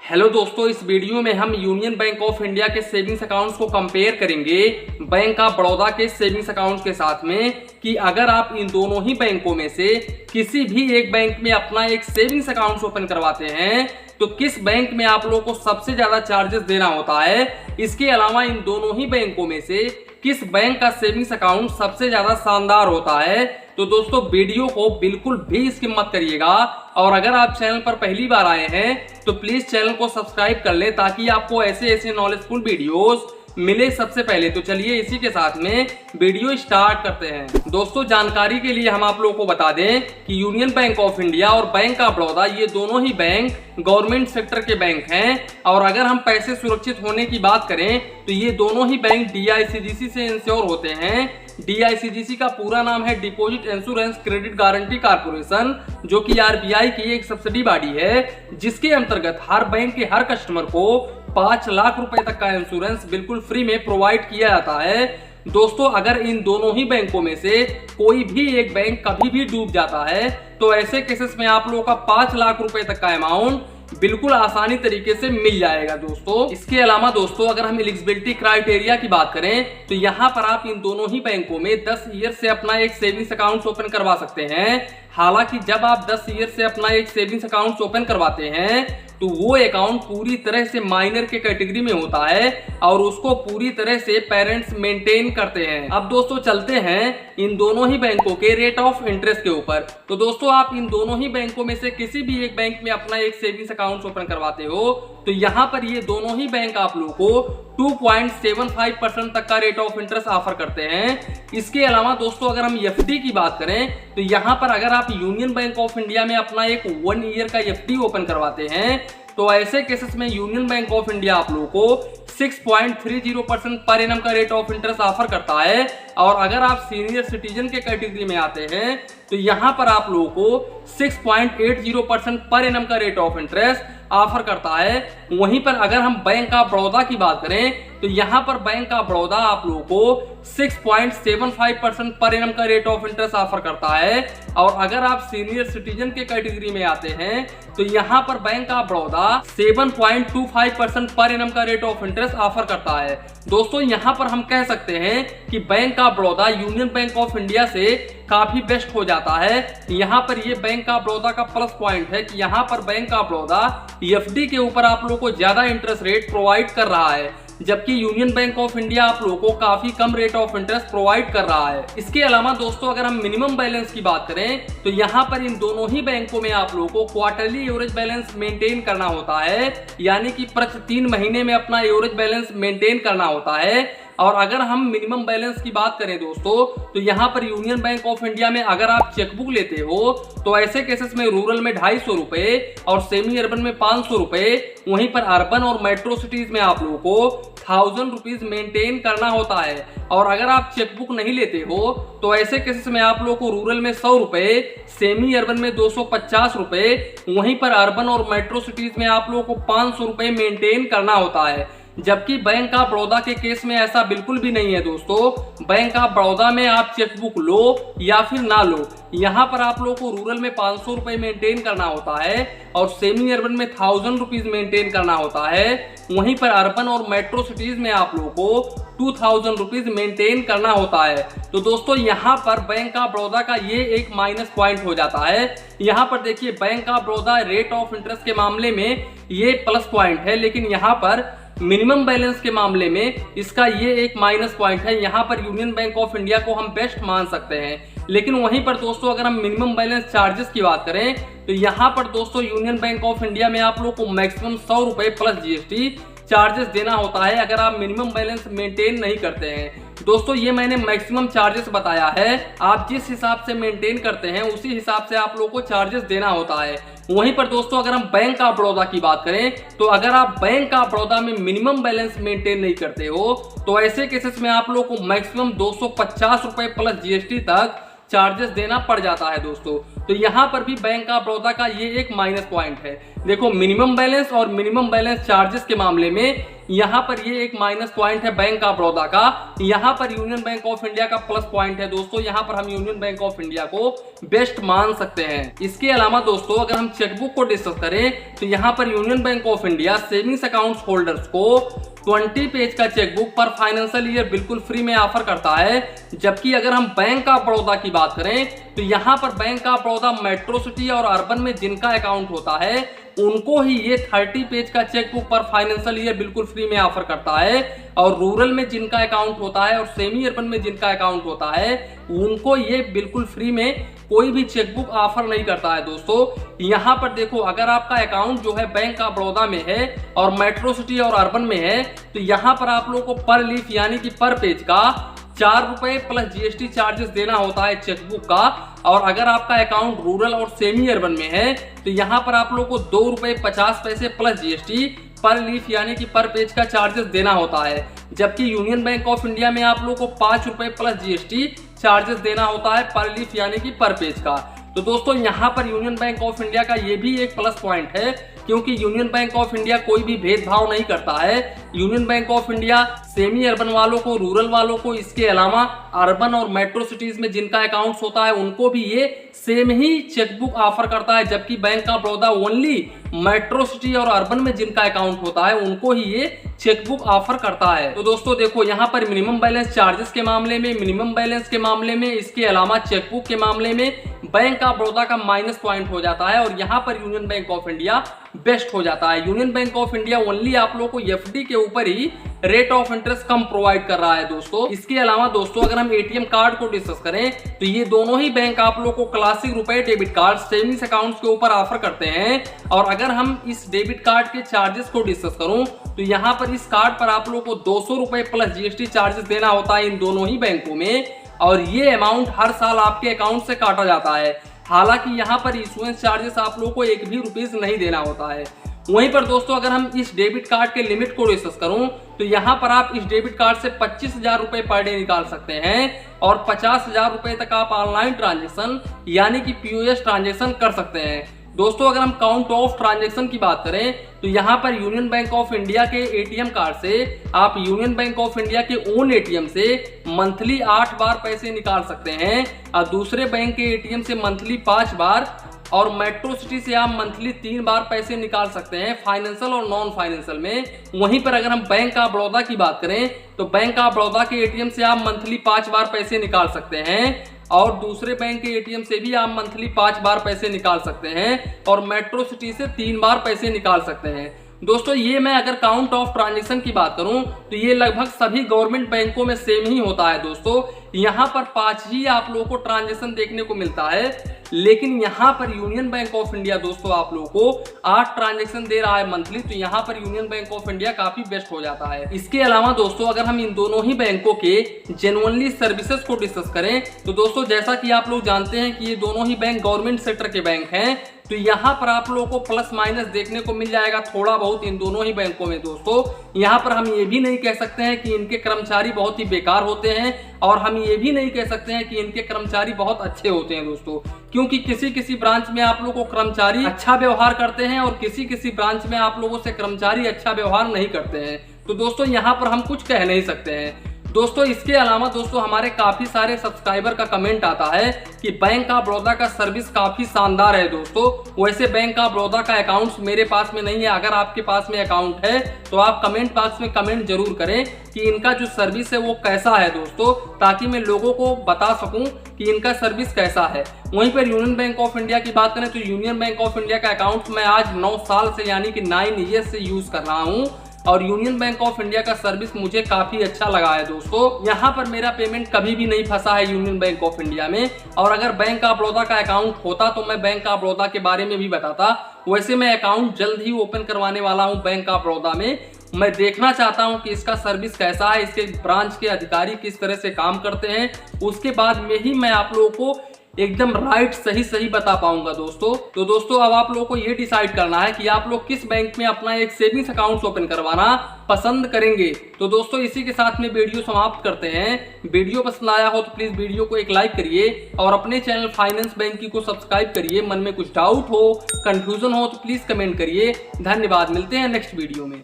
Hello दोस्तों, इस video में हम यूनियन बैंक ऑफ इंडिया के सेविंग्स अकाउंट्स को कंपेयर करेंगे बैंक ऑफ बड़ौदा के सेविंग्स अकाउंट्स के साथ में कि अगर आप इन दोनों ही बैंकों में से किसी भी एक बैंक में अपना एक सेविंग्स अकाउंट ओपन करवाते हैं तो किस बैंक में आप लोगों को सबसे ज्यादा चार्जेस देना होता है। इसके अलावा इन दोनों ही बैंकों में से किस बैंक का सेविंग्स अकाउंट सबसे ज्यादा शानदार होता है। तो दोस्तों वीडियो को बिल्कुल भी स्किप मत करिएगा और अगर आप चैनल पर पहली बार आए हैं तो प्लीज चैनल को सब्सक्राइब कर ले ताकि आपको ऐसे नॉलेजफुल वीडियोस मिले सबसे पहले। तो चलिए इसी के साथ में वीडियो स्टार्ट करते हैं। दोस्तों जानकारी के लिए हम आप लोगों को बता दें कि यूनियन बैंक ऑफ इंडिया और बैंक ऑफ बड़ौदा ये दोनों ही बैंक गवर्नमेंट सेक्टर के बैंक हैं और अगर हम पैसे सुरक्षित होने की बात करें तो ये दोनों ही बैंक DICGC से इंश्योर होते हैं। DICGC का पूरा नाम है deposit insurance credit guarantee corporation, जो कि RBI की एक सब्सिडी बॉडी है जिसके अंतर्गत हर बैंक के हर कस्टमर को 5 लाख रुपए तक का इंश्योरेंस बिल्कुल फ्री में प्रोवाइड किया जाता है। दोस्तों अगर इन दोनों ही बैंकों में से कोई भी एक बैंक कभी भी डूब जाता है तो ऐसे केसेस में आप लोगों का 5 लाख रुपए तक का अमाउंट बिल्कुल आसानी तरीके से मिल जाएगा। दोस्तों इसके अलावा दोस्तों अगर हम एलिजिबिलिटी क्राइटेरिया की बात करें तो यहाँ पर आप इन दोनों ही बैंकों में 10 ईयर से अपना एक सेविंग्स अकाउंट ओपन करवा सकते हैं। हालांकि जब आप 10 ईयर से अपना एक सेविंग्स अकाउंट ओपन करवाते हैं तो वो अकाउंट पूरी तरह से माइनर के कैटेगरी में होता है और उसको पूरी तरह से पेरेंट्स मेंटेन करते हैं। अब दोस्तों चलते हैं इन दोनों ही बैंकों के रेट ऑफ इंटरेस्ट के ऊपर। तो दोस्तों आप इन दोनों ही बैंकों में से किसी भी एक बैंक में अपना एक सेविंग्स अकाउंट ओपन करवाते हो तो यहाँ पर ये दोनों ही बैंक आप लोगों को 2.75% तक का रेट ऑफ इंटरेस्ट ऑफर करते हैं। इसके अलावा दोस्तों अगर हम FD की बात करें तो यहाँ पर अगर आप यूनियन बैंक ऑफ इंडिया में अपना एक 1 ईयर का FD ओपन करवाते हैं तो ऐसे केसेस में यूनियन बैंक ऑफ इंडिया आप लोगों को 6.30% पर एनम का रेट ऑफ इंटरेस्ट ऑफर करता है। और अगर आप सीनियर सिटीजन के कैटेगरी में आते हैं तो यहाँ पर आप लोगों को 6.80% पर एनम का रेट ऑफ इंटरेस्ट ऑफर करता है। वहीं पर अगर हम बैंक ऑफ बड़ौदा की बात करें तो यहाँ पर बैंक ऑफ बड़ौदा आप लोगों को 6.75% पर एनम का रेट ऑफ इंटरेस्ट ऑफर करता है। और अगर आप सीनियर सिटीजन के कैटेगरी में आते हैं तो यहाँ पर bank of Baroda 7.25% per annum का रेट ऑफ इंटरेस्ट ऑफर करता है। दोस्तों यहाँ पर हम कह सकते हैं कि bank of Baroda union Bank of India से काफी बेस्ट हो जाता है। यहाँ पर ये बैंक ऑफ बड़ौदा का प्लस पॉइंट है कि यहाँ पर बैंक ऑफ बड़ौदा FD के ऊपर आप लोगों को ज्यादा इंटरेस्ट रेट प्रोवाइड कर रहा है, जबकि यूनियन बैंक ऑफ इंडिया आप लोगों को काफी कम रेट ऑफ इंटरेस्ट प्रोवाइड कर रहा है। इसके अलावा दोस्तों अगर हम मिनिमम बैलेंस की बात करें तो यहाँ पर इन दोनों ही बैंकों में आप लोगों को क्वार्टरली एवरेज बैलेंस मेंटेन करना होता है, यानी कि प्रति 3 महीने में अपना एवरेज बैलेंस मेंटेन करना होता है। और अगर हम मिनिमम बैलेंस की बात करें दोस्तों तो यहाँ पर यूनियन बैंक ऑफ इंडिया में अगर आप चेकबुक लेते हो तो ऐसे केसेस में रूरल में 250 रुपए और सेमी अर्बन में 500 रुपए, वहीं पर अर्बन और मेट्रो सिटीज में आप लोगों को 1000 रुपीज मेंटेन करना होता है। और अगर आप चेकबुक नहीं लेते हो तो ऐसे केसेस में आप लोगों को रूरल में 100 रुपए, सेमी अर्बन में 250 रुपए, वहीं पर अर्बन और मेट्रो सिटीज में आप लोगों को 500 रुपए मेंटेन करना होता है। जबकि बैंक ऑफ बड़ौदा के केस में ऐसा बिल्कुल भी नहीं है दोस्तों। बैंक ऑफ बड़ौदा में आप चेकबुक लो या फिर ना लो, यहाँ पर आप लोगों को रूरल में 500 रुपए मेंटेन करना होता है और सेमी अर्बन में 1000 रुपीज मेंटेन करना होता है। वहीं पर अर्बन और मेट्रो सिटीज में आप लोगों को 2000 रुपीज मेंटेन करना होता है। तो दोस्तों यहाँ पर बैंक ऑफ बड़ौदा का ये एक माइनस पॉइंट हो जाता है। यहाँ पर देखिए bank of Baroda rate of interest के मामले में ये प्लस पॉइंट है, लेकिन यहाँ पर मिनिमम बैलेंस के मामले में इसका ये एक माइनस पॉइंट है। यहाँ पर यूनियन बैंक ऑफ इंडिया को हम बेस्ट मान सकते हैं, लेकिन वहीं पर दोस्तों अगर हम मिनिमम बैलेंस चार्जेस की बात करें तो यहाँ पर दोस्तों यूनियन बैंक ऑफ इंडिया में आप लोग को मैक्सिमम 100 रुपए प्लस GST चार्जेस देना होता है अगर आप मिनिमम बैलेंस मेंटेन नहीं करते हैं। दोस्तों ये मैंने मैक्सिमम चार्जेस बताया है, आप जिस हिसाब से मेंटेन करते हैं उसी हिसाब से आप लोगों को चार्जेस देना होता है। वहीं पर दोस्तों अगर हम बैंक ऑफ बड़ौदा की बात करें तो अगर आप बैंक ऑफ बड़ौदा में मिनिमम बैलेंस मेंटेन नहीं करते हो तो ऐसे केसेस में आप लोगों को मैक्सिमम 250 रुपए प्लस GST तक चार्जेस देना पड़ जाता है दोस्तों। तो यहाँ पर भी बैंक ऑफ बड़ौदा का ये एक माइनस पॉइंट है। देखो मिनिमम बैलेंस और मिनिमम बैलेंस चार्जेस के मामले में यहाँ पर ये एक माइनस पॉइंट है बैंक ऑफ बड़ौदा का, यहाँ पर यूनियन बैंक ऑफ इंडिया का प्लस पॉइंट है दोस्तों। यहाँ पर हम यूनियन बैंक ऑफ इंडिया को बेस्ट मान सकते हैं। इसके अलावा दोस्तों अगर हम चेकबुक को डिस्कस करें तो यहाँ पर Union Bank of India savings account holders को 20 पेज का चेकबुक पर फाइनेंशियल ईयर बिल्कुल फ्री में ऑफर करता है। जबकि अगर हम बैंक ऑफ बड़ौदा की बात करें तो यहाँ पर bank of Baroda metro city और अर्बन में जिनका अकाउंट होता है उनको ही ये 30 पेज का चेकबुक पर फाइनेंशियल ईयर बिल्कुल फ्री में ऑफर करता है, और रूरल में जिनका अकाउंट होता है और सेमी अर्बन में जिनका अकाउंट होता है उनको ये बिल्कुल फ्री में कोई भी चेकबुक ऑफर नहीं करता है दोस्तों। यहाँ पर देखो अगर आपका अकाउंट जो है बैंक ऑफ बड़ौदा में है और मेट्रो सिटी और अर्बन में है तो यहाँ पर आप लोगों को पर लीफ यानी कि पर पेज का 4 रुपए प्लस जीएसटी चार्जेस देना होता है चेकबुक का। और अगर आपका अकाउंट रूरल और सेमी अर्बन में है तो यहाँ पर आप लोगों को 2 रुपए 50 पैसे प्लस जीएसटी पर लीफ यानी कि पर पेज का चार्जेस देना होता है। जबकि यूनियन बैंक ऑफ इंडिया में आप लोगों को 5 रुपए प्लस जीएसटी चार्जेस देना होता है पर लीफ यानी कि पर पेज का। तो दोस्तों यहाँ पर यूनियन बैंक ऑफ इंडिया का ये भी एक प्लस पॉइंट है, क्योंकि यूनियन बैंक ऑफ इंडिया कोई भी भेदभाव नहीं करता है। Union Bank of India semi urban वालों को, रूरल वालों को, इसके अलावा अर्बन और मेट्रो सिटीज में जिनका अकाउंट होता है उनको भी ये सेम ही चेकबुक ऑफर करता है। जबकि bank of Baroda only metro city और अर्बन में जिनका अकाउंट होता है उनको ही ये चेकबुक ऑफर करता है। तो दोस्तों देखो यहाँ पर मिनिमम बैलेंस चार्जेस के मामले में, मिनिमम बैलेंस के मामले में, इसके अलावा चेकबुक के मामले में बैंक ऑफ बड़ौदा का माइनस पॉइंट हो जाता है और यहाँ पर Union Bank of India best हो जाता है। Union Bank of India only आप लोगों को एफडी के ऊपर ही रेट ऑफ इंटरेस्ट कम प्रोवाइड कर रहा है दोस्तों। इसके अलावा दोस्तों अगर हम एटीएम कार्ड को डिस्कस करें तो ये दोनों ही बैंक आप लोगों को क्लासिक रुपए डेबिट कार्ड सेविंग्स अकाउंट्स के ऊपर ऑफर करते हैं। और अगर हम इस डेबिट कार्ड के चार्जेस को डिस्कस करूं तो यहाँ पर इस कार्ड पर आप लोगों को 200 रुपए प्लस जीएसटी चार्जेस देना होता है इन दोनों ही बैंकों में, और ये अमाउंट हर साल आपके अकाउंट से काटा जाता है। हालांकि यहाँ पर इशुएंस चार्जेस आप लोगों को एक भी रुपीस नहीं देना होता है। वहीं पर दोस्तों अगर हम इस डेबिट कार्ड के लिमिट को डिस्कस करूं तो यहाँ पर आप इस डेबिट कार्ड से 25,000 रुपए पर डे निकाल सकते हैं और 50,000 रुपए तक आप ऑनलाइन ट्रांजेक्शन यानी कि पीओएस ट्रांजेक्शन कर सकते हैं। दोस्तों अगर हम काउंट ऑफ ट्रांजैक्शन की बात करें तो यहाँ पर यूनियन बैंक ऑफ इंडिया के एटीएम कार्ड से आप यूनियन बैंक ऑफ इंडिया के ओन एटीएम से मंथली 8 बार पैसे निकाल सकते हैं और दूसरे बैंक के एटीएम से मंथली 5 बार, और मेट्रो सिटी से आप मंथली 3 बार पैसे निकाल सकते हैं फाइनेंशियल और नॉन फाइनेंशियल में। वहीं पर अगर हम बैंक ऑफ बड़ौदा की बात करें तो बैंक ऑफ बड़ौदा के एटीएम से आप मंथली 5 बार पैसे निकाल सकते हैं और दूसरे बैंक के एटीएम से भी आप मंथली 5 बार पैसे निकाल सकते हैं और मेट्रो सिटी से 3 बार पैसे निकाल सकते हैं। दोस्तों ये मैं अगर काउंट ऑफ ट्रांजैक्शन की बात करूं तो ये लगभग सभी गवर्नमेंट बैंकों में सेम ही होता है दोस्तों। यहाँ पर 5 ही आप लोगों को ट्रांजैक्शन देखने को मिलता है, लेकिन यहाँ पर यूनियन बैंक ऑफ इंडिया दोस्तों आप लोगों को 8 ट्रांजैक्शन दे रहा है मंथली, तो यहाँ पर यूनियन बैंक ऑफ इंडिया काफी बेस्ट हो जाता है। इसके अलावा दोस्तों अगर हम इन दोनों ही बैंकों के जेन्युइनली सर्विसेज को डिस्कस करें तो दोस्तों जैसा कि आप लोग जानते हैं कि ये दोनों ही बैंक गवर्नमेंट सेक्टर के बैंक हैं, तो यहाँ पर आप लोगों को प्लस माइनस देखने को मिल जाएगा थोड़ा बहुत इन दोनों ही बैंकों में दोस्तों। यहाँ पर हम ये भी नहीं कह सकते हैं कि इनके कर्मचारी बहुत ही बेकार होते हैं और हम ये भी नहीं कह सकते हैं कि इनके कर्मचारी बहुत अच्छे होते हैं दोस्तों, क्योंकि किसी किसी ब्रांच में आप लोगों को कर्मचारी अच्छा व्यवहार करते हैं और किसी किसी ब्रांच में आप लोगों से कर्मचारी अच्छा व्यवहार नहीं करते हैं। तो दोस्तों यहाँ पर हम कुछ कह नहीं सकते हैं दोस्तों। इसके अलावा दोस्तों हमारे काफी सारे सब्सक्राइबर का कमेंट आता है कि बैंक ऑफ बड़ौदा का सर्विस काफी शानदार है दोस्तों। वैसे बैंक ऑफ बड़ौदा का अकाउंट मेरे पास में नहीं है, अगर आपके पास में अकाउंट है तो आप कमेंट बॉक्स में कमेंट जरूर करें कि इनका जो सर्विस है वो कैसा है दोस्तों, ताकि मैं लोगों को बता सकूं कि इनका सर्विस कैसा है। वहीं पर यूनियन बैंक ऑफ इंडिया की बात करें तो यूनियन बैंक ऑफ इंडिया का अकाउंट मैं आज 9 साल से यानी कि 9 ईयर्स से यूज कर रहा हूँ और यूनियन बैंक ऑफ इंडिया का सर्विस मुझे काफी अच्छा लगा है दोस्तों। यहाँ पर मेरा पेमेंट कभी भी नहीं फंसा है यूनियन बैंक ऑफ इंडिया में, और अगर बैंक ऑफ बड़ौदा का अकाउंट होता तो मैं बैंक ऑफ बड़ौदा के बारे में भी बताता। वैसे मैं अकाउंट जल्द ही ओपन करवाने वाला हूँ बैंक ऑफ बड़ौदा में। मैं देखना चाहता हूँ कि इसका सर्विस कैसा है, इसके ब्रांच के अधिकारी किस तरह से काम करते हैं, उसके बाद में ही मैं आप लोगों को एकदम राइट सही बता पाऊंगा दोस्तों। तो दोस्तों अब आप लोगों को ये डिसाइड करना है कि आप लोग किस बैंक में अपना एक सेविंग्स अकाउंट ओपन करवाना पसंद करेंगे। तो दोस्तों इसी के साथ में वीडियो समाप्त करते हैं। वीडियो पसंद आया हो तो प्लीज वीडियो को एक लाइक करिए और अपने चैनल फाइनेंस बैंकिंग को सब्सक्राइब करिए। मन में कुछ डाउट हो, कंफ्यूजन हो तो प्लीज कमेंट करिए। धन्यवाद, मिलते हैं नेक्स्ट वीडियो में।